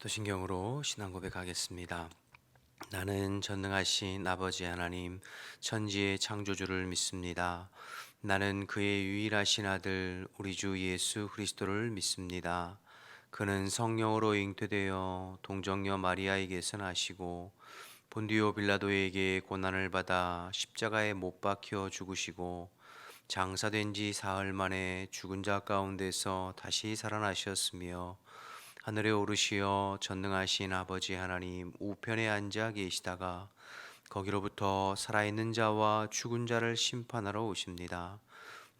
사도신경으로 신앙 고백하겠습니다. 나는 전능하신 아버지 하나님, 천지의 창조주를 믿습니다. 나는 그의 유일하신 아들 우리 주 예수 그리스도를 믿습니다. 그는 성령으로 잉태되어 동정녀 마리아에게서 나시고 본디오 빌라도에게 고난을 받아 십자가에 못 박혀 죽으시고 장사된 지 사흘 만에 죽은 자 가운데서 다시 살아나셨으며 하늘에 오르시어 전능하신 아버지 하나님 우편에 앉아 계시다가 거기로부터 살아있는 자와 죽은 자를 심판하러 오십니다.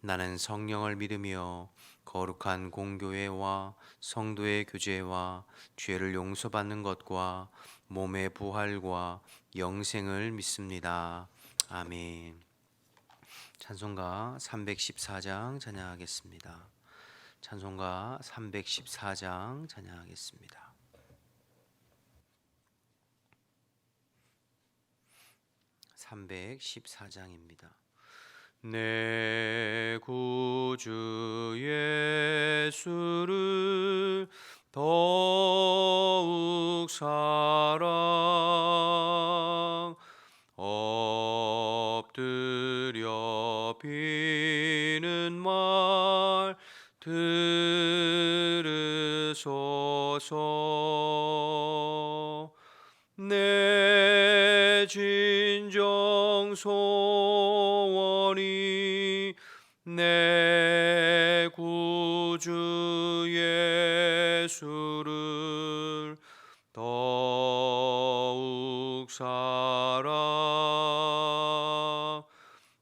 나는 성령을 믿으며 거룩한 공교회와 성도의 교제와 죄를 용서받는 것과 몸의 부활과 영생을 믿습니다. 아멘. 찬송가 314장 찬양하겠습니다. 찬송가 314장 찬양하겠습니다. 314장입니다. 내 구주 예수를 더욱 사랑 엎드려 비는 말 들으소서. 내 진정 소원이 내 구주 예수를 더욱 사랑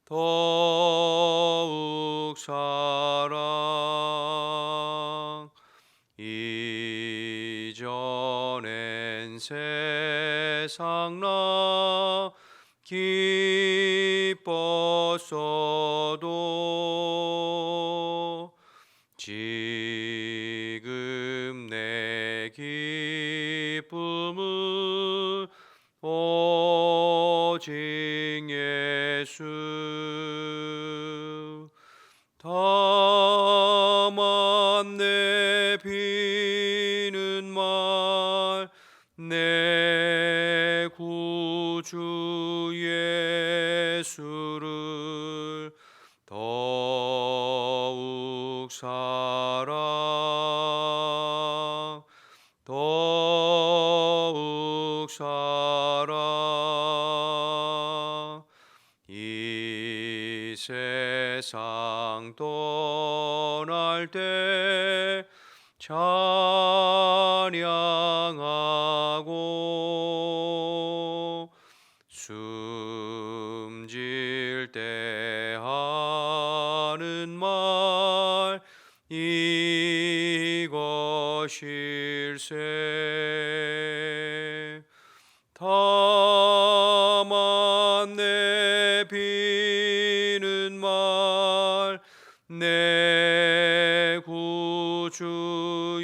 더욱 사랑 이전엔 세상 나 기뻤어도 지금 내 기쁨은 오직 예수. 다만 내 비는 말 내 구주 예수를 더욱 사랑 더욱 사랑 이 세상 떠날 때 찬양하고 숨질 때 하는 말 이것일세. 다만 내 비는 말 내 구주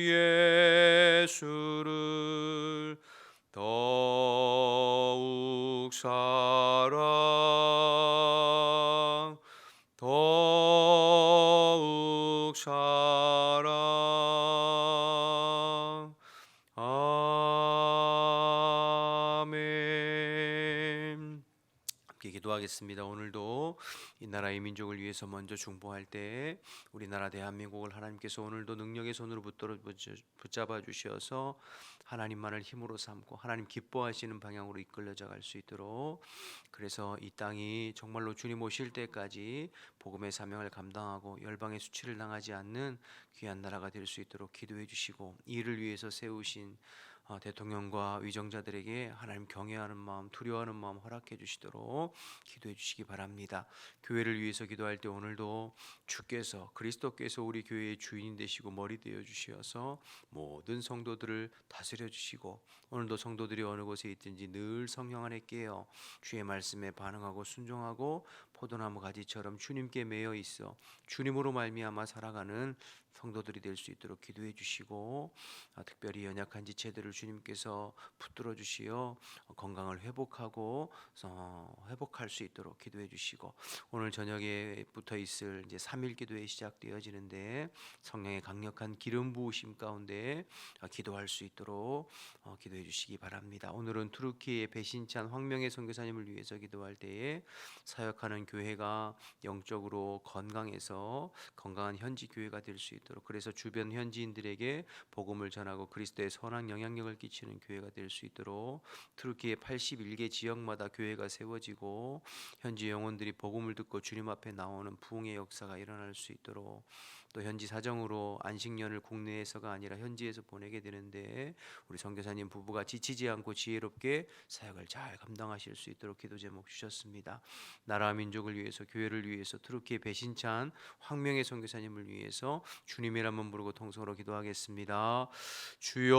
예수를 더욱 사랑 더욱 사랑. 아멘. 함께 기도하겠습니다. 오늘도 이 나라의 민족을 위해서 먼저 중보할 때 우리나라 대한민국을 하나님께서 오늘도 능력의 손으로 붙잡아 주셔서 하나님만을 힘으로 삼고 하나님 기뻐하시는 방향으로 이끌려져 갈 수 있도록, 그래서 이 땅이 정말로 주님 오실 때까지 복음의 사명을 감당하고 열방의 수치를 당하지 않는 귀한 나라가 될 수 있도록 기도해 주시고, 이를 위해서 세우신 대통령과 위정자들에게 하나님 경외하는 마음, 두려워하는 마음 허락해 주시도록 기도해 주시기 바랍니다. 교회를 위해서 기도할 때 오늘도 주께서 그리스도께서 우리 교회의 주인 되시고 머리 되어 주셔서 모든 성도들을 다스려 주시고, 오늘도 성도들이 어느 곳에 있든지 늘 성령 안에 깨어 주의 말씀에 반응하고 순종하고 포도나무 가지처럼 주님께 매여 있어 주님으로 말미암아 살아가는 성도들이 될 수 있도록 기도해 주시고, 특별히 연약한 지체들을 주님께서 붙들어 주시어 건강을 회복할 수 있도록 기도해 주시고, 오늘 저녁에 붙어 있을 이제 3일 기도회 시작되어지는데 성령의 강력한 기름 부으심 가운데 기도할 수 있도록 기도해 주시기 바랍니다. 오늘은 투르키의 배신찬 황명의 선교사님을 위해서 기도할 때에 사역하는 교회가 영적으로 건강해서 건강한 현지 교회가 될 수 있도록, 그래서 주변 현지인들에게 복음을 전하고 그리스도의 선한 영향력을 끼치는 교회가 될 수 있도록 투르키의 81개 지역마다 교회가 세워지고 현지 영혼들이 복음을 듣고 주님 앞에 나오는 부흥의 역사가 일어날 수 있도록, 또 현지 사정으로 안식년을 국내에서가 아니라 현지에서 보내게 되는데 우리 선교사님 부부가 지치지 않고 지혜롭게 사역을 잘 감당하실 수 있도록 기도 제목 주셨습니다. 나라와 민족을 위해서, 교회를 위해서, 투르키의 배신찬 황명의 선교사님을 위해서 주님이라면 부르고 통성으로 기도하겠습니다. 주여,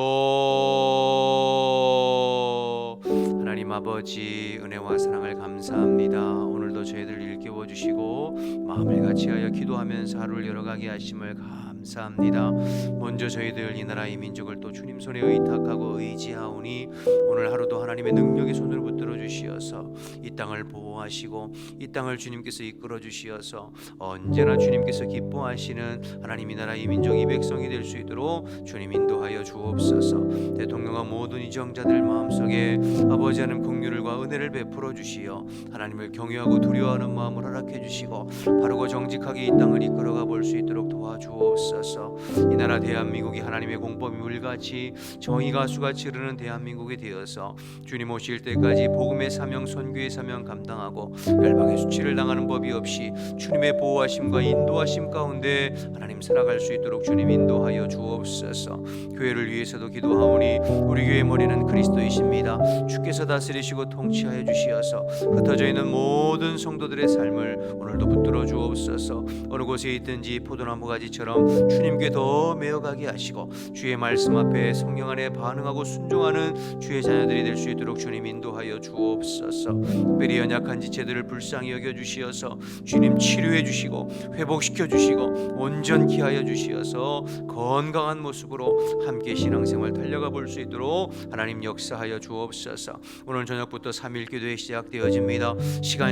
하나님 아버지, 은혜와 사랑을 감사합니다. 오늘도 저희들 일깨워 주시고 마음을 같이하여 기도하면서 하루를 열어가게 하심을 감사합니다. 먼저 저희들 이 나라 이 민족을 또 주님 손에 의탁하고 의지하오니 오늘 하루도 하나님의 능력의 손으로 붙들어 주시어서 이 땅을 보호하시고 이 땅을 주님께서 이끌어 주시어서 언제나 주님께서 기뻐하시는 하나님 이 나라 이 민족 이 백성이 될 수 있도록 주님 인도하여 주옵소서. 대통령과 모든 이정자들 마음속에 아버지 하나님 긍휼과 은혜를 베풀어 주시어 하나님을 경외하고 두려워하는 마음을 허락해 주시고 바르고 정직하게 이 땅을 이끌어가 볼 수 있도록 도와주옵소서. 이 나라 대한민국이 하나님의 공법이 물같이 정의가 수같이 흐르는 대한민국이 되어서 주님 오실 때까지 복음의 사명, 선교의 사명 감당하고 열방의 수치를 당하는 법이 없이 주님의 보호하심과 인도하심 가운데 하나님 살아갈 수 있도록 주님 인도하여 주옵소서. 교회를 위해서도 기도하오니 우리 교회의 머리는 그리스도이십니다. 주께서 다스리시고 통치하여 주시어서 흩어져 있는 모든 성도들의 삶을 오늘도 붙들어 주옵소서. 어느 곳에 있든지 포도나무 가지처럼 주님께 더 메어가게 하시고 주의 말씀 앞에 성령 안에 반응하고 순종하는 주의 자녀들이 될 수 있도록 주님 인도하여 주옵소서. 특별히 연약한 지체들을 불쌍히 여겨 주시어서 주님 치료해 주시고 회복시켜 주시고 온전케 하여 주시어서 건강한 모습으로 함께 신앙생활 달려가 볼 수 있도록 하나님 역사하여 주옵소서. 오늘 저녁부터 3일 기도회 시작되어집니다.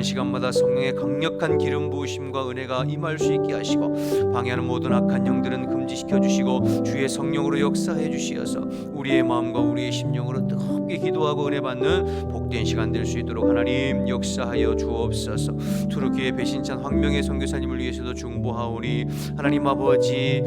시간마다 성령의 강력한 기름 부으심과 은혜가 임할 수 있게 하시고 방해하는 모든 악한 영들은 금지시켜 주시고 주의 성령으로 역사해 주시어서 우리의 마음과 우리의 심령으로 뜨겁게 기도하고 은혜 받는 복된 시간 될 수 있도록 하나님 역사하여 주옵소서. 투르키의 배신찬 황명의 선교사님을 위해서도 중보하오니 하나님 아버지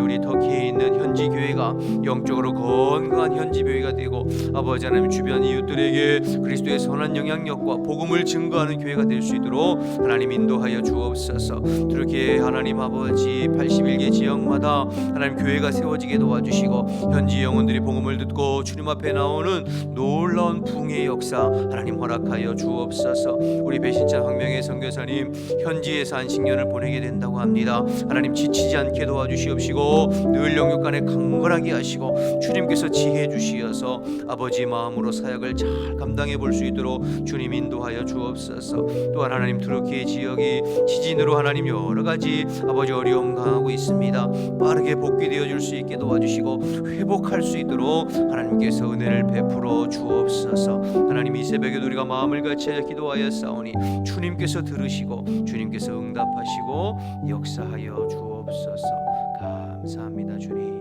우리 터키에 있는 현지 교회가 영적으로 건강한 현지 교회가 되고 아버지 하나님 주변 이웃들에게 그리스도의 선한 영향력과 복음을 증거하는 교회가 될 수 있도록 하나님 인도하여 주옵소서. 투르키의 하나님 아버지 81개 지역마다 하나님 교회가 세워지게 도와주시고 현지 영혼들이 복음을 듣고 주님 앞에 나오는 놀라운 부흥의 역사 하나님 허락하여 주옵소서. 우리 배신찬 황명의 선교사님 현지에서 안식년을 보내게 된다고 합니다. 하나님 지치지 않게 도와주시옵시고 늘 영육간에 강건하게 하시고 주님께서 지혜 주시어서 아버지 마음으로 사역을 잘 감당해 볼 수 있도록 주님 인도하여 주옵소서. 또한 하나님 투르키 지역이 지진으로 하나님 여러 가지 아버지 어려움 당하고 있습니다. 빠르게 복귀되어 줄 수 있게 도와주시고 회복할 수 있도록 하나님께서 은혜를 베풀어 주옵소서. 하나님 이 새벽에 우리가 마음을 같이하여 기도하여 싸우니 주님께서 들으시고 주님께서 응답하시고 역사하여 주옵소서. 감사합니다. 주님.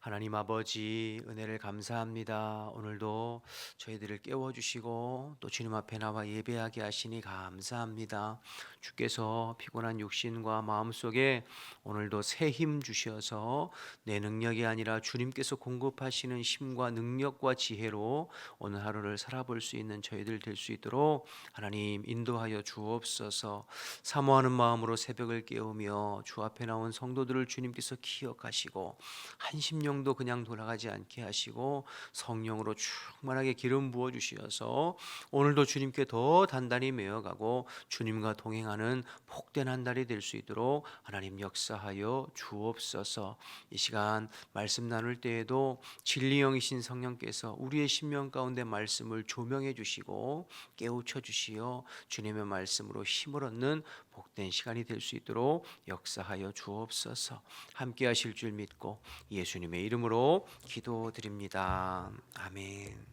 하나님 아버지 은혜를 감사합니다. 오늘도 저희들을 깨워주시고 또 주님 앞에 나와 예배하게 하시니 감사합니다. 주께서 피곤한 육신과 마음속에 오늘도 새 힘 주셔서 내 능력이 아니라 주님께서 공급하시는 힘과 능력과 지혜로 오늘 하루를 살아볼 수 있는 저희들 될 수 있도록 하나님 인도하여 주옵소서. 사모하는 마음으로 새벽을 깨우며 주 앞에 나온 성도들을 주님께서 기억하시고 한 심령도 그냥 돌아가지 않게 하시고 성령으로 충만하게 기름 부어 주시어서 오늘도 주님께 더 단단히 메어가고 주님과 동행하는 복된 한 달이 될 수 있도록 하나님 역사하여 주옵소서. 이 시간 말씀 나눌 때에도 진리영이신 성령께서 우리의 심령 가운데 말씀을 조명해 주시고 깨우쳐 주시어 주님의 말씀으로 힘을 얻는 복된 시간이 될 수 있도록 역사하여 주옵소서. 함께 하실 줄 믿고 예수님의 이름으로 기도드립니다. 아멘.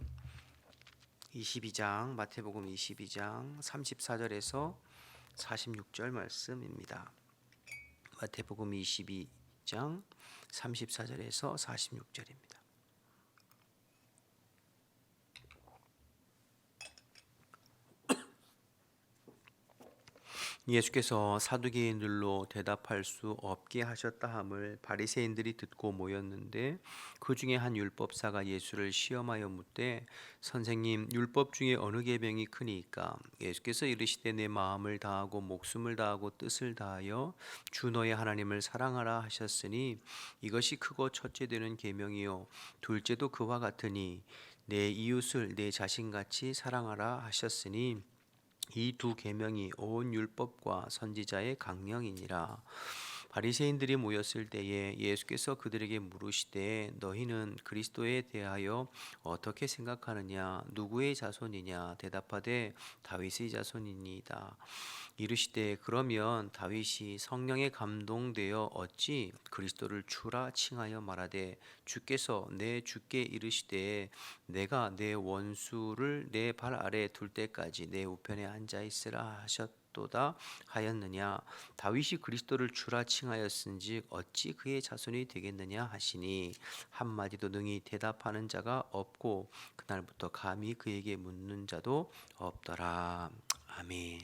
22장 마태복음 22장 34절에서 46절 말씀입니다. 마태복음 22장 34절에서 46절입니다. 예수께서 사두개인들로 대답할 수 없게 하셨다 함을 바리새인들이 듣고 모였는데 그 중에 한 율법사가 예수를 시험하여 묻되 선생님, 율법 중에 어느 계명이 크니까? 예수께서 이르시되 내 마음을 다하고 목숨을 다하고 뜻을 다하여 주 너의 하나님을 사랑하라 하셨으니 이것이 크고 첫째 되는 계명이요 둘째도 그와 같으니 내 이웃을 내 자신같이 사랑하라 하셨으니 이 두 계명이 온 율법과 선지자의 강령이니라. 바리새인들이 모였을 때에 예수께서 그들에게 물으시되 너희는 그리스도에 대하여 어떻게 생각하느냐? 누구의 자손이냐? 대답하되 다윗의 자손이니이다. 이르시되 그러면 다윗이 성령에 감동되어 어찌 그리스도를 주라 칭하여 말하되 주께서 내 주께 이르시되 내가 내 원수를 내 발 아래 둘 때까지 내 우편에 앉아 있으라 하셨도다 하였느냐? 다윗이 그리스도를 주라 칭하였은즉 어찌 그의 자손이 되겠느냐 하시니 한마디도 능히 대답하는 자가 없고 그날부터 감히 그에게 묻는 자도 없더라. 아멘.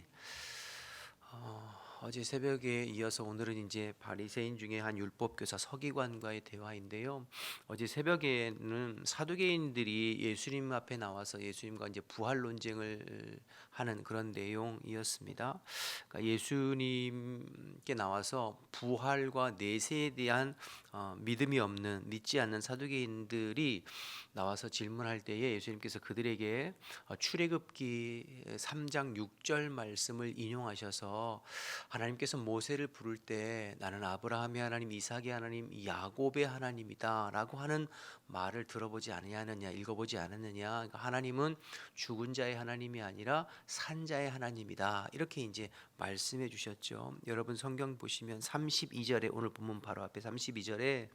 어제 새벽에 이어서 오늘은 이제 바리새인 중에 한 율법교사 서기관과의 대화인데요. 어제 새벽에는 사두개인들이 예수님 앞에 나와서 예수님과 이제 부활 논쟁을 하는 그런 내용이었습니다. 그러니까 예수님께 나와서 부활과 내세에 대한 믿음이 없는 믿지 않는 사두개인들이 나와서 질문할 때에 예수님께서 그들에게 출애굽기 3장 6절 말씀을 인용하셔서 하나님께서 모세를 부를 때 나는 아브라함의 하나님, 이삭의 하나님, 야곱의 하나님이다라고 하는 말을 들어보지 아니하느냐, 읽어보지 않았느냐. 그러니까 하나님은 죽은 자의 하나님이 아니라 산 자의 하나님이다. 이렇게 이제 말씀해 주셨죠. 여러분 성경 보시면 32절에 오늘 본문 바로 앞에 32절에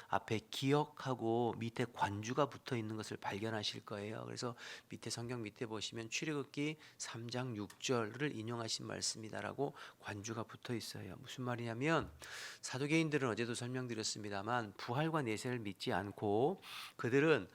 앞에 기억하고 밑에 관주가 붙어 있는 것을 발견하실 거예요. 그래서 밑에 성경 밑에 보시면 출애굽기 3장 6절을 인용하신 말씀이다라고 관주가 붙어 있어요. 무슨 말이냐면 사두개인들은 어제도 설명드렸습니다만 부활과 내세를 믿지 않고 그들은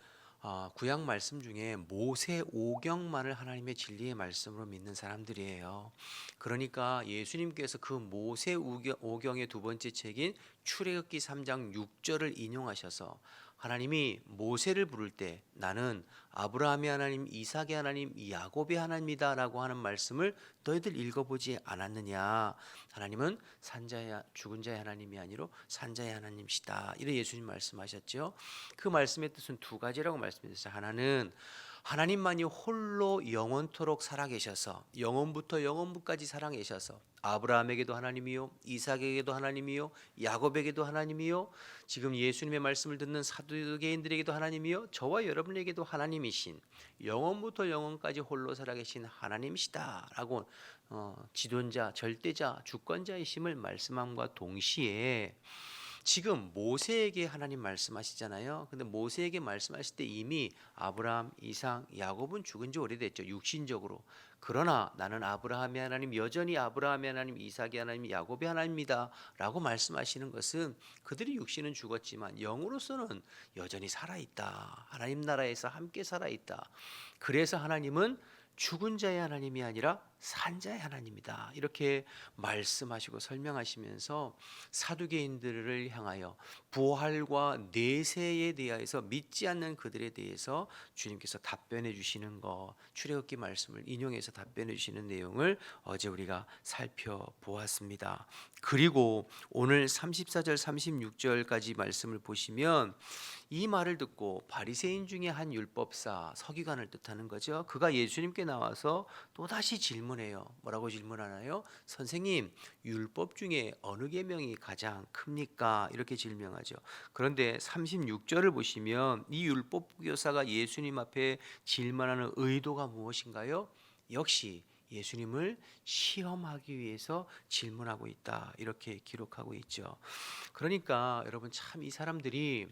구약 말씀 중에 모세 오경만을 하나님의 진리의 말씀으로 믿는 사람들이에요. 그러니까 예수님께서 그 모세 오경의 두 번째 책인 출애굽기 3장 6절을 인용하셔서 하나님이 모세를 부를 때 나는 아브라함의 하나님, 이삭의 하나님, 야곱의 하나님이다라고 하는 말씀을 너희들 읽어보지 않았느냐? 하나님은 산자의 죽은 자의 하나님이 아니로 산자의 하나님이시다. 이런 예수님 말씀하셨죠. 그 말씀의 뜻은 두 가지라고 말씀드렸어요. 하나는 하나님만이 홀로 영원토록 살아계셔서 영원부터 영원부까지 살아계셔서 아브라함에게도 하나님이요, 이삭에게도 하나님이요, 야곱에게도 하나님이요, 지금 예수님의 말씀을 듣는 사두개인들에게도 하나님이요, 저와 여러분에게도 하나님이신 영원부터 영원까지 홀로 살아계신 하나님이시다라고 지존자, 절대자, 주권자이심을 말씀함과 동시에 지금 모세에게 하나님 말씀하시잖아요. 근데 모세에게 말씀하실 때 이미 아브라함, 이삭, 야곱은 죽은 지 오래됐죠. 육신적으로. 그러나 나는 아브라함의 하나님, 여전히 아브라함의 하나님, 이삭의 하나님, 야곱의 하나님이다 라고 말씀하시는 것은 그들이 육신은 죽었지만 영으로서는 여전히 살아있다. 하나님 나라에서 함께 살아있다. 그래서 하나님은 죽은 자의 하나님이 아니라 산 자의 하나님이다. 이렇게 말씀하시고 설명하시면서 사두개인들을 향하여 부활과 내세에 대해서 믿지 않는 그들에 대해서 주님께서 답변해 주시는 것, 출애굽기 말씀을 인용해서 답변해 주시는 내용을 어제 우리가 살펴보았습니다. 그리고 오늘 34절 36절까지 말씀을 보시면 이 말을 듣고 바리새인 중에 한 율법사 서기관을 뜻하는 거죠. 그가 예수님께 나와서 또다시 질문해요. 뭐라고 질문하나요? 선생님, 율법 중에 어느 계명이 가장 큽니까? 이렇게 질문하죠. 그런데 36절을 보시면 이 율법 교사가 예수님 앞에 질문하는 의도가 무엇인가요? 역시 예수님을 시험하기 위해서 질문하고 있다. 이렇게 기록하고 있죠. 그러니까 여러분 참 이 사람들이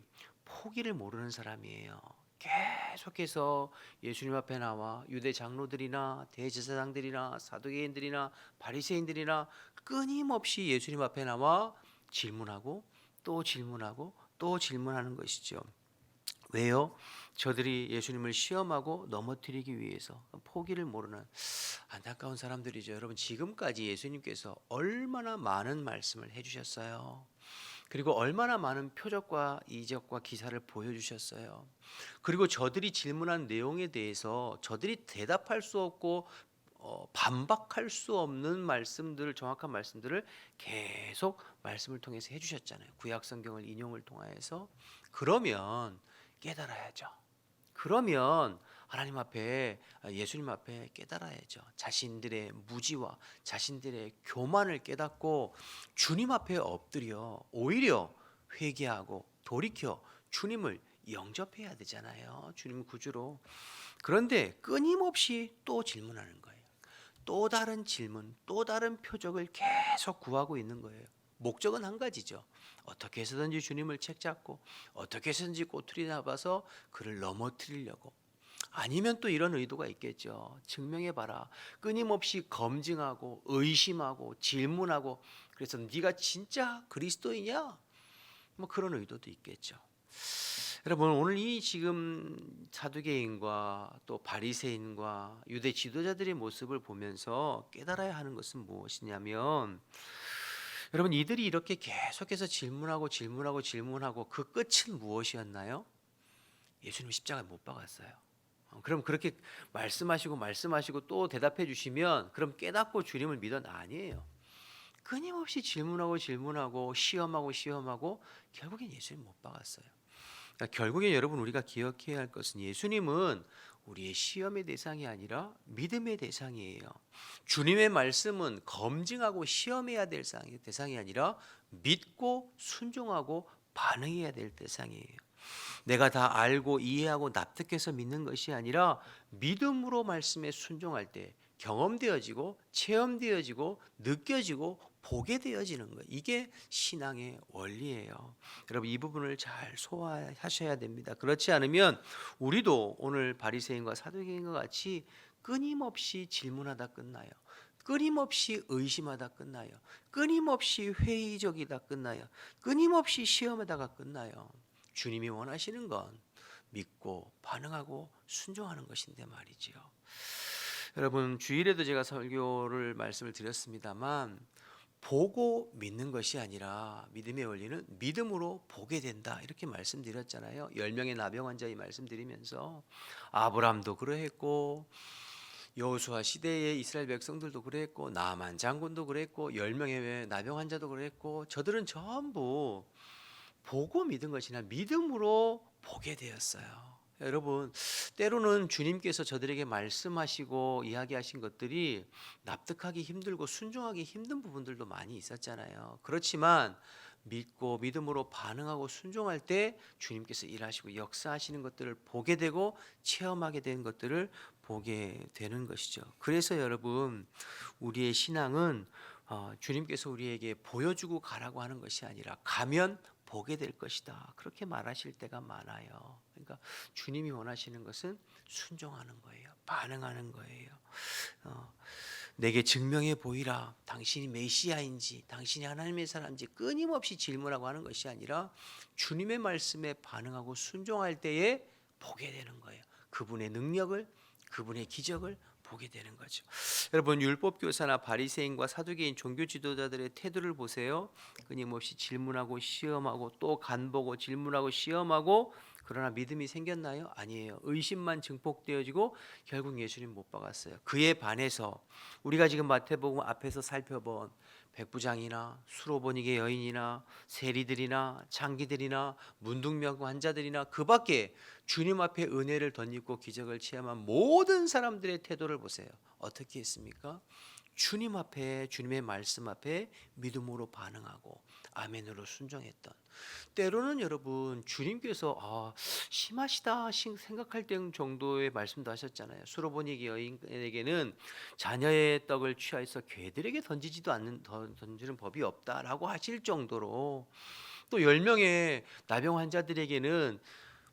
포기를 모르는 사람이에요. 계속해서 예수님 앞에 나와 유대 장로들이나 대제사장들이나 사두개인들이나 바리새인들이나 끊임없이 예수님 앞에 나와 질문하고 또 질문하고 또 질문하는 것이죠. 왜요? 저들이 예수님을 시험하고 넘어뜨리기 위해서 포기를 모르는 안타까운 사람들이죠. 여러분 지금까지 예수님께서 얼마나 많은 말씀을 해주셨어요. 그리고 얼마나 많은 표적과 이적과 기사를 보여주셨어요. 그리고 저들이 질문한 내용에 대해서 저들이 대답할 수 없고 반박할 수 없는 말씀들을 정확한 말씀들을 계속 말씀을 통해서 해주셨잖아요. 구약 성경을 인용을 통하여서 그러면 깨달아야죠. 그러면 하나님 앞에 예수님 앞에 깨달아야죠. 자신들의 무지와 자신들의 교만을 깨닫고 주님 앞에 엎드려 오히려 회개하고 돌이켜 주님을 영접해야 되잖아요. 주님 구주로. 그런데 끊임없이 또 질문하는 거예요. 또 다른 질문, 또 다른 표적을 계속 구하고 있는 거예요. 목적은 한 가지죠. 어떻게 해서든지 주님을 책잡고 어떻게 해서든지 꼬투리 잡아서 그를 넘어뜨리려고. 아니면 또 이런 의도가 있겠죠. 증명해봐라. 끊임없이 검증하고 의심하고 질문하고 그래서 네가 진짜 그리스도이냐? 뭐 그런 의도도 있겠죠. 여러분 오늘 이 지금 사두개인과 또 바리새인과 유대 지도자들의 모습을 보면서 깨달아야 하는 것은 무엇이냐면 여러분 이들이 이렇게 계속해서 질문하고 질문하고 질문하고 그 끝은 무엇이었나요? 예수님 십자가에 못 박았어요. 그럼 그렇게 말씀하시고 또 대답해 주시면 그럼 깨닫고 주님을 믿은 아니에요. 끊임없이 질문하고 시험하고 결국엔 예수님 못 박았어요. 그러니까 결국에 여러분 우리가 기억해야 할 것은 예수님은 우리의 시험의 대상이 아니라 믿음의 대상이에요. 주님의 말씀은 검증하고 시험해야 될 대상이 아니라 믿고 순종하고 반응해야 될 대상이에요. 내가 다 알고 이해하고 납득해서 믿는 것이 아니라 믿음으로 말씀에 순종할 때 경험되어지고 체험되어지고 느껴지고 보게 되어지는 것. 이게 신앙의 원리예요. 여러분 이 부분을 잘 소화하셔야 됩니다. 그렇지 않으면 우리도 오늘 바리새인과 사두개인과 같이 끊임없이 질문하다 끝나요. 끊임없이 의심하다 끝나요. 끊임없이 회의적이다 끝나요. 끊임없이 시험하다가 끝나요. 주님이 원하시는 건 믿고 반응하고 순종하는 것인데 말이지요. 여러분 주일에도 제가 설교를 말씀을 드렸습니다만 보고 믿는 것이 아니라 믿음의 원리는 믿음으로 보게 된다 이렇게 말씀드렸잖아요. 10명의 나병 환자의 말씀드리면서 아브라함도 그러했고 여호수아 시대의 이스라엘 백성들도 그랬고 나만 장군도 그랬고 10명의 나병 환자도 그랬고 저들은 전부 보고 믿은 것이 아니라 믿음으로 보게 되었어요. 여러분 때로는 주님께서 저들에게 말씀하시고 이야기하신 것들이 납득하기 힘들고 순종하기 힘든 부분들도 많이 있었잖아요. 그렇지만 믿고 믿음으로 반응하고 순종할 때 주님께서 일하시고 역사하시는 것들을 보게 되고 체험하게 된 것들을 보게 되는 것이죠. 그래서 여러분 우리의 신앙은 주님께서 우리에게 보여주고 가라고 하는 것이 아니라 가면 보게 될 것이다. 그렇게 말하실 때가 많아요. 그러니까 주님이 원하시는 것은 순종하는 거예요. 반응하는 거예요. 내게 증명해 보이라. 당신이 메시아인지 당신이 하나님의 사람인지 끊임없이 질문하고 하는 것이 아니라 주님의 말씀에 반응하고 순종할 때에 보게 되는 거예요. 그분의 능력을 그분의 기적을 보게 되는 거죠. 여러분 율법 교사나 바리새인과 사두개인 종교 지도자들의 태도를 보세요. 끊임없이 질문하고 시험하고 또 간보고 질문하고 시험하고 그러나 믿음이 생겼나요? 아니에요. 의심만 증폭되어지고 결국 예수님 못 박았어요. 그에 반해서 우리가 지금 마태복음 앞에서 살펴본 백부장이나 수로보니게 여인이나 세리들이나 장기들이나 문둥병 환자들이나 그 밖에 주님 앞에 은혜를 덧입고 기적을 체험한 모든 사람들의 태도를 보세요. 어떻게 했습니까? 주님 앞에, 주님의 말씀 앞에 믿음으로 반응하고 아멘으로 순종했던, 때로는 여러분 주님께서 심하시다 생각할 정도의 말씀도 하셨잖아요. 수로보니 여인에게는 자녀의 떡을 취하여서 괴들에게 던지는 법이 없다라고 하실 정도로, 또 10명의 나병 환자들에게는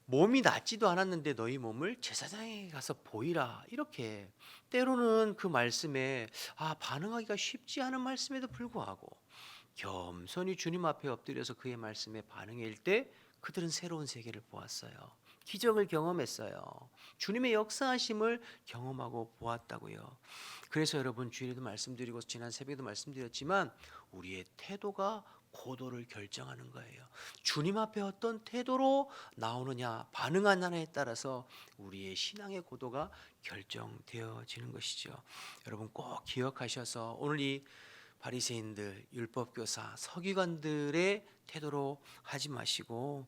몸이 낫지도 않았는데 너희 몸을 제사장에 가서 보이라, 이렇게 때로는 그 말씀에 반응하기가 쉽지 않은 말씀에도 불구하고 겸손히 주님 앞에 엎드려서 그의 말씀에 반응할 때 그들은 새로운 세계를 보았어요. 기적을 경험했어요. 주님의 역사하심을 경험하고 보았다고요. 그래서 여러분, 주일에도 말씀드리고 지난 새벽에도 말씀드렸지만 우리의 태도가 고도를 결정하는 거예요. 주님 앞에 어떤 태도로 나오느냐, 반응하느냐에 따라서 우리의 신앙의 고도가 결정되어지는 것이죠. 여러분 꼭 기억하셔서 오늘 이 바리새인들, 율법교사, 서기관들의 태도로 하지 마시고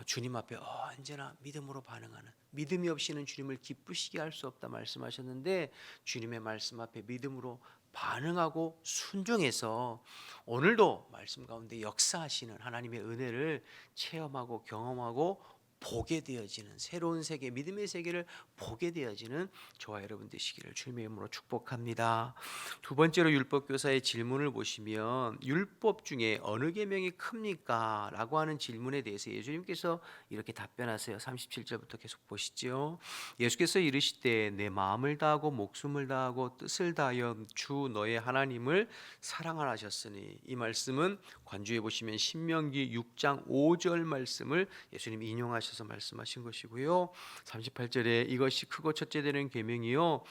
주님 앞에 언제나 믿음으로 반응하는, 믿음이 없이는 주님을 기쁘시게 할 수 없다 말씀하셨는데, 주님의 말씀 앞에 믿음으로 반응하고 순종해서 오늘도 말씀 가운데 역사하시는 하나님의 은혜를 체험하고 경험하고 보게 되어지는, 새로운 세계, 믿음의 세계를 보게 되어지는 저와 여러분 되시기를 주님의 이름으로 축복합니다. 두 번째로 율법교사의 질문을 보시면, 율법 중에 어느 계명이 큽니까? 라고 하는 질문에 대해서 예수님께서 이렇게 답변하세요. 37절부터 계속 보시죠. 예수께서 이르시되 내 마음을 다하고 목숨을 다하고 뜻을 다하여 주 너의 하나님을 사랑하라 하셨으니, 이 말씀은 관주해 보시면 신명기 6장 5절 말씀을 예수님 인용하셔서 말씀하신 것이고요. 38절에 이것이 크고 첫째 되는 계명이요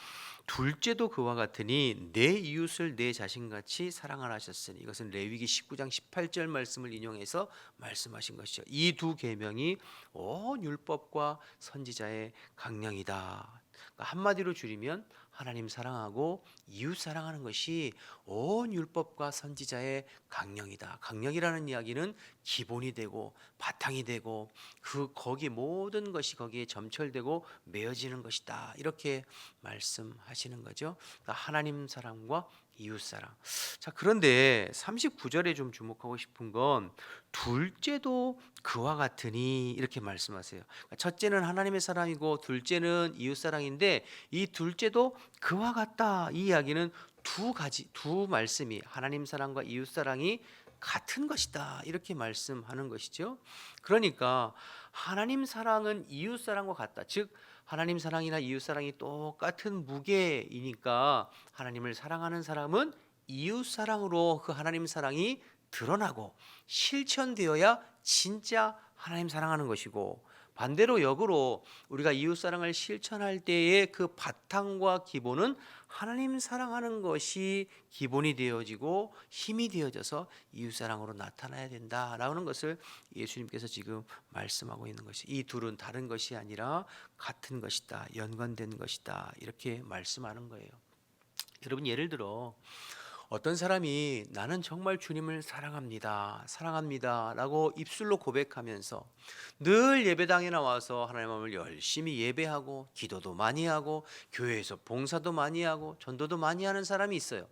둘째도 그와 같으니 내 이웃을 내 자신같이 사랑하라 하셨으니, 이것은 레위기 19장 18절 말씀을 인용해서 말씀하신 것이죠. 이 두 계명이 온 율법과 선지자의 강령이다. 그러니까 한마디로 줄이면 하나님 사랑하고 이웃 사랑하는 것이 온 율법과 선지자의 강령이다. 강령이라는 이야기는 기본이 되고 바탕이 되고 거기 모든 것이 거기에 점철되고 매어지는 것이다. 이렇게 말씀하시는 거죠. 그러니까 하나님 사랑과 이웃 사랑. 자, 그런데 39절에 좀 주목하고 싶은 건 둘째도 그와 같으니 이렇게 말씀하세요. 그러니까 첫째는 하나님의 사랑이고 둘째는 이웃 사랑인데, 이 둘째도 그와 같다. 이 이야기는 두 말씀이 하나님 사랑과 이웃 사랑이 같은 것이다. 이렇게 말씀하는 것이죠. 그러니까 하나님 사랑은 이웃 사랑과 같다. 즉 하나님 사랑이나 이웃 사랑이 똑같은 무게이니까 하나님을 사랑하는 사람은 이웃 사랑으로 그 하나님 사랑이 드러나고 실천되어야 진짜 하나님 사랑하는 것이고, 반대로 역으로 우리가 이웃 사랑을 실천할 때의 그 바탕과 기본은 하나님 사랑하는 것이 기본이 되어지고 힘이 되어져서 이웃 사랑으로 나타나야 된다라는 것을 예수님께서 지금 말씀하고 있는 것이, 이 둘은 다른 것이 아니라 같은 것이다, 연관된 것이다, 이렇게 말씀하는 거예요. 여러분, 예를 들어 어떤 사람이 나는 정말 주님을 사랑합니다, 사랑합니다 라고 입술로 고백하면서 늘 예배당에 나와서 하나님의 마음을 열심히 예배하고 기도도 많이 하고 교회에서 봉사도 많이 하고 전도도 많이 하는 사람이 있어요.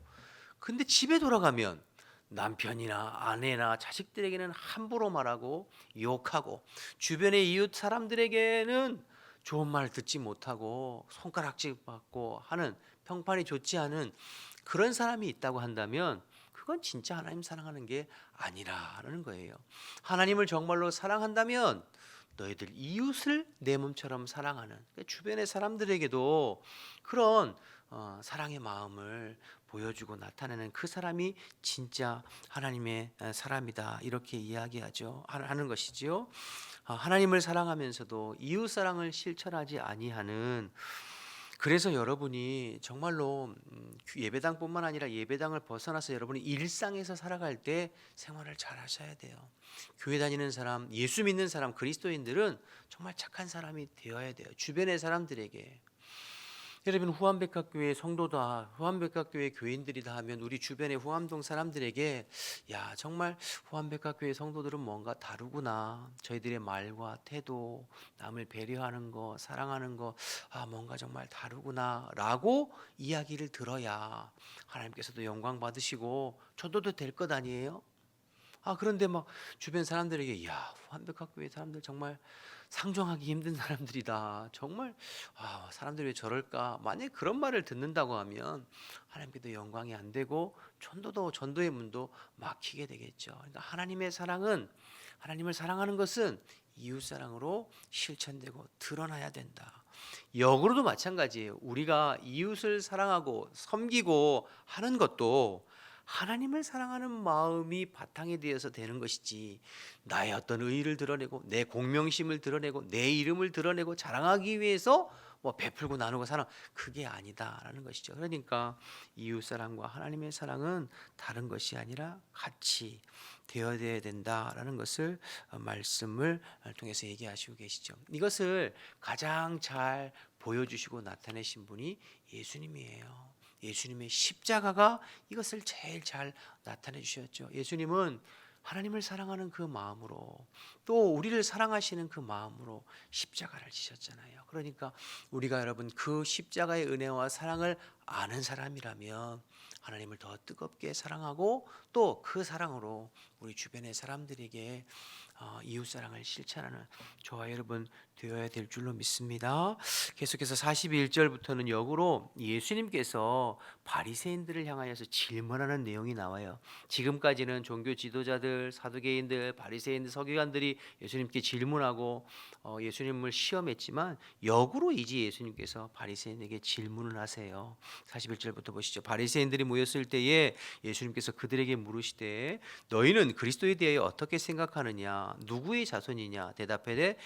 근데 집에 돌아가면 남편이나 아내나 자식들에게는 함부로 말하고 욕하고, 주변의 이웃 사람들에게는 좋은 말 듣지 못하고 손가락질 받고 하는, 평판이 좋지 않은 그런 사람이 있다고 한다면 그건 진짜 하나님 사랑하는 게 아니라는 거예요. 하나님을 정말로 사랑한다면 너희들 이웃을 내 몸처럼 사랑하는, 그러니까 주변의 사람들에게도 그런 사랑의 마음을 보여주고 나타내는 그 사람이 진짜 하나님의 사람이다, 이렇게 이야기하죠. 하는 것이지요. 하나님을 사랑하면서도 이웃 사랑을 실천하지 아니하는, 그래서 여러분이 정말로 예배당뿐만 아니라 예배당을 벗어나서 여러분이 일상에서 살아갈 때 생활을 잘 하셔야 돼요. 교회 다니는 사람, 예수 믿는 사람, 그리스도인들은 정말 착한 사람이 되어야 돼요. 주변의 사람들에게. 여러분 후암백학교회 성도다, 후암백학교회 교인들이다 하면 우리 주변의 후암동 사람들에게 야 정말 후암백학교회 성도들은 뭔가 다르구나. 저희들의 말과 태도, 남을 배려하는 거, 사랑하는 거, 뭔가 정말 다르구나라고 이야기를 들어야 하나님께서도 영광 받으시고 전도도 될 것 아니에요? 그런데 막 주변 사람들에게 야 후암백학교회 사람들 정말 상종하기 힘든 사람들이다. 정말 사람들이 왜 저럴까? 만약 그런 말을 듣는다고 하면 하나님께도 영광이 안 되고 전도의 문도 막히게 되겠죠. 그러니까 하나님의 사랑은, 하나님을 사랑하는 것은 이웃 사랑으로 실천되고 드러나야 된다. 역으로도 마찬가지예요. 우리가 이웃을 사랑하고 섬기고 하는 것도 하나님을 사랑하는 마음이 바탕이 되어서 되는 것이지, 나의 어떤 의의를 드러내고 내 공명심을 드러내고 내 이름을 드러내고 자랑하기 위해서 베풀고 나누고 사랑, 그게 아니다라는 것이죠. 그러니까 이웃 사랑과 하나님의 사랑은 다른 것이 아니라 같이 되어야 된다라는 것을 말씀을 통해서 얘기하시고 계시죠. 이것을 가장 잘 보여주시고 나타내신 분이 예수님이에요. 예수님의 십자가가 이것을 제일 잘 나타내 주셨죠. 예수님은 하나님을 사랑하는 그 마음으로, 또 우리를 사랑하시는 그 마음으로 십자가를 지셨잖아요. 그러니까 우리가 여러분 그 십자가의 은혜와 사랑을 아는 사람이라면 하나님을 더 뜨겁게 사랑하고 또 그 사랑으로 우리 주변의 사람들에게 이웃 사랑을 실천하는 저와 여러분 되어야 될 줄로 믿습니다. 계속해서 41절부터는 역으로 예수님께서 바리새인들을 향하여서 질문하는 내용이 나와요. 지금까지는 종교 지도자들, 사두개인들, 바리새인들, 서기관들이 예수님께 질문하고 예수님을 시험했지만 역으로 이제 예수님께서 바리새인에게 질문을 하세요. 41절부터 보시죠. 바리새인들이 모였을 때에 예수님께서 그들에게 물으시되 너희는 그리스도에 대하여 어떻게 생각하느냐? 누구의 자손이냐? 대답하되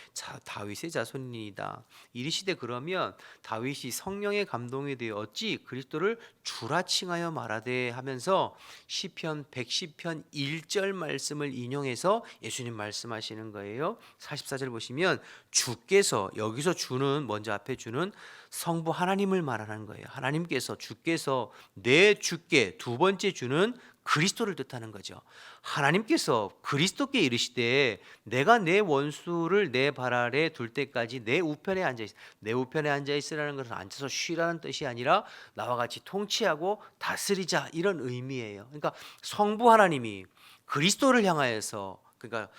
다윗의 자손이다. 이르시되 그러면 다윗이 성령의 감동에 대해 어찌 그리스도를 주라 칭하여 말하되 하면서 시편 110편 1절 말씀을 인용해서 예수님 말씀하시는 거예요. 44절 보시면 주께서, 여기서 주는 먼저 앞에 주는 성부 하나님을 말하는 거예요. 하나님께서, 주께서, 내 주께, 두 번째 주는 그리스도를 뜻하는 거죠. 하나님께서 그리스도께 이르시되 내가 내 원수를 내 발 아래 둘 때까지 내 우편에 앉아 있어. 내 우편에 앉아 있으라는 것은 앉아서 쉬라는 뜻이 아니라 나와 같이 통치하고 다스리자, 이런 의미예요. 그러니까 성부 하나님이 그리스도를 향하여서, 그러니까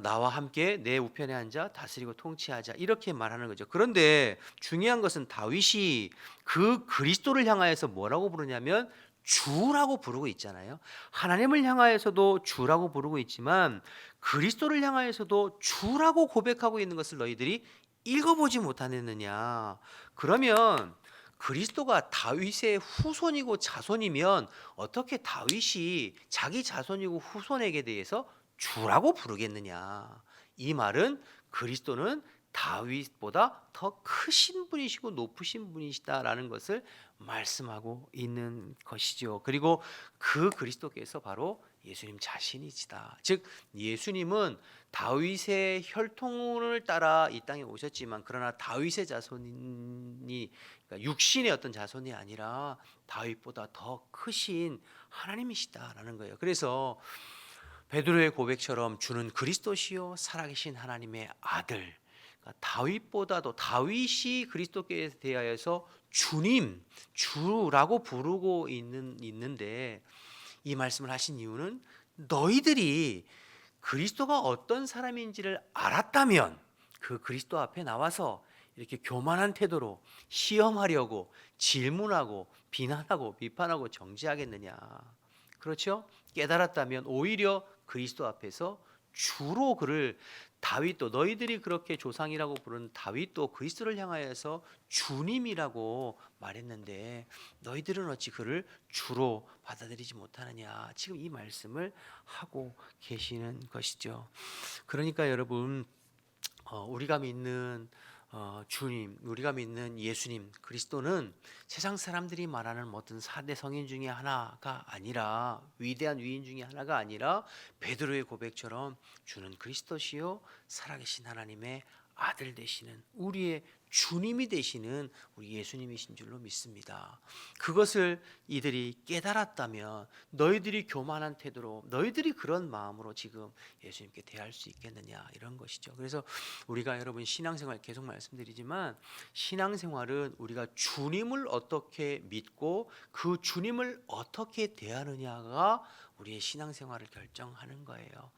나와 함께 내 우편에 앉아 다스리고 통치하자, 이렇게 말하는 거죠. 그런데 중요한 것은 다윗이 그 그리스도를 향하여서 뭐라고 부르냐면 주라고 부르고 있잖아요. 하나님을 향하여서도 주라고 부르고 있지만 그리스도를 향하여서도 주라고 고백하고 있는 것을 너희들이 읽어보지 못하느냐. 그러면 그리스도가 다윗의 후손이고 자손이면 어떻게 다윗이 자기 자손이고 후손에게 대해서 주라고 부르겠느냐. 이 말은 그리스도는 다윗보다 더 크신 분이시고 높으신 분이시다라는 것을 말씀하고 있는 것이죠. 그리고 그 그리스도께서 바로 예수님 자신이시다. 즉 예수님은 다윗의 혈통을 따라 이 땅에 오셨지만 그러나 다윗의 자손이, 그러니까 육신의 어떤 자손이 아니라 다윗보다 더 크신 하나님이시다라는 거예요. 그래서 베드로의 고백처럼 주는 그리스도시요 살아계신 하나님의 아들, 그러니까 다윗보다도, 다윗이 그리스도께 대하여서 주님, 주라고 부르고 있는데 이 말씀을 하신 이유는 너희들이 그리스도가 어떤 사람인지를 알았다면 그 그리스도 앞에 나와서 이렇게 교만한 태도로 시험하려고 질문하고 비난하고 비판하고 정죄하겠느냐. 그렇죠? 깨달았다면 오히려 그리스도 앞에서 주로 그를, 다윗도, 너희들이 그렇게 조상이라고 부르는 다윗도 그리스도를 향하여서 주님이라고 말했는데 너희들은 어찌 그를 주로 받아들이지 못하느냐. 지금 이 말씀을 하고 계시는 것이죠. 그러니까 여러분 우리가 믿는 주님, 우리가 믿는 예수님 그리스도는 세상 사람들이 말하는 어떤 4대 성인 중에 하나가 아니라, 위대한 위인 중에 하나가 아니라 베드로의 고백처럼 주는 그리스도시요 살아계신 하나님의 아들 되시는 우리의 주님이 되시는 우리 예수님이신 줄로 믿습니다. 그것을 이들이 깨달았다면 너희들이 교만한 태도로 너희들이 그런 마음으로 지금 예수님께 대할 수 있겠느냐 이런 것이죠. 그래서 우리가 여러분 신앙생활 계속 말씀드리지만 신앙생활은 우리가 주님을 어떻게 믿고 그 주님을 어떻게 대하느냐가 우리의 신앙생활을 결정하는 거예요.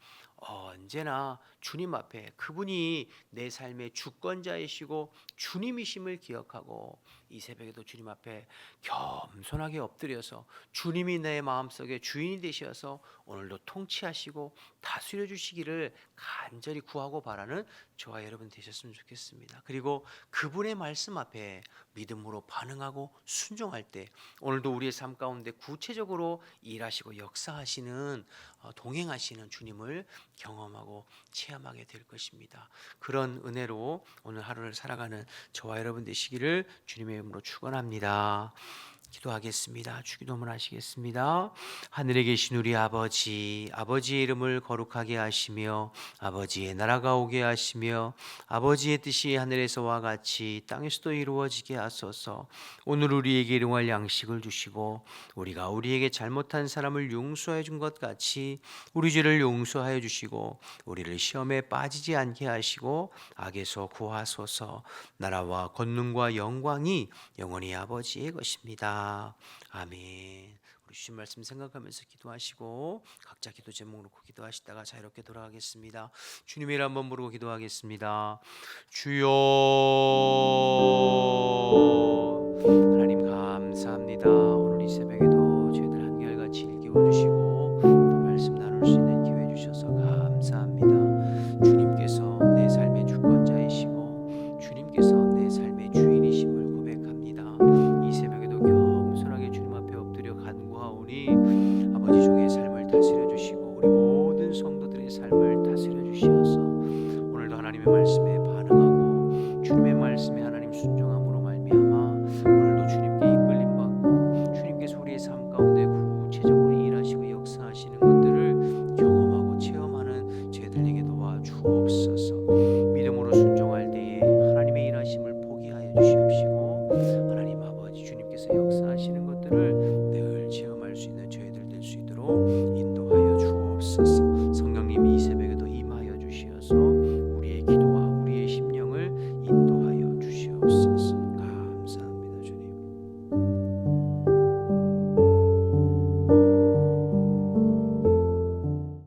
언제나 주님 앞에 그분이 내 삶의 주권자이시고 주님이심을 기억하고 이 새벽에도 주님 앞에 겸손하게 엎드려서 주님이 내 마음속에 주인이 되셔서 오늘도 통치하시고 다스려 주시기를 간절히 구하고 바라는 저와 여러분 되셨으면 좋겠습니다. 그리고 그분의 말씀 앞에 믿음으로 반응하고 순종할 때 오늘도 우리의 삶 가운데 구체적으로 일하시고 역사하시는 동행하시는 주님을 경험하고 체험하게 될 것입니다. 그런 은혜로 오늘 하루를 살아가는 저와 여러분 되시기를 주님의 이름으로 축원합니다. 기도하겠습니다. 주기도문 하시겠습니다. 하늘에 계신 우리 아버지, 아버지의 이름을 거룩하게 하시며 아버지의 나라가 오게 하시며 아버지의 뜻이 하늘에서와 같이 땅에서도 이루어지게 하소서. 오늘 우리에게 일용할 양식을 주시고 우리가 우리에게 잘못한 사람을 용서해 준 것 같이 우리 죄를 용서하여 주시고 우리를 시험에 빠지지 않게 하시고 악에서 구하소서. 나라와 권능과 영광이 영원히 아버지의 것입니다. 아멘. 우리 주신 말씀 생각하면서 기도하시고 각자 기도 제목 놓고 기도하시다가 자유롭게 돌아가겠습니다. 주님의 이름 한번 부르고 기도하겠습니다. 주여, 하나님 감사합니다. 오늘 이 새벽에도 저희들 한결같이 일깨워 주시고 또 말씀 나눌 수 있는 기회 주셔서 감사합니다. 주님께서 내 삶의 주권자이시고 주님께서 내 삶의 주인이심을 고백합니다. 이 새벽에도 겸손하게 주님 앞에 엎드려 간구하오니 아버지 종의 삶을 다스려 주시고 우리 모든 성도들의 삶을 다스려 주시어서 오늘도 하나님의 말씀에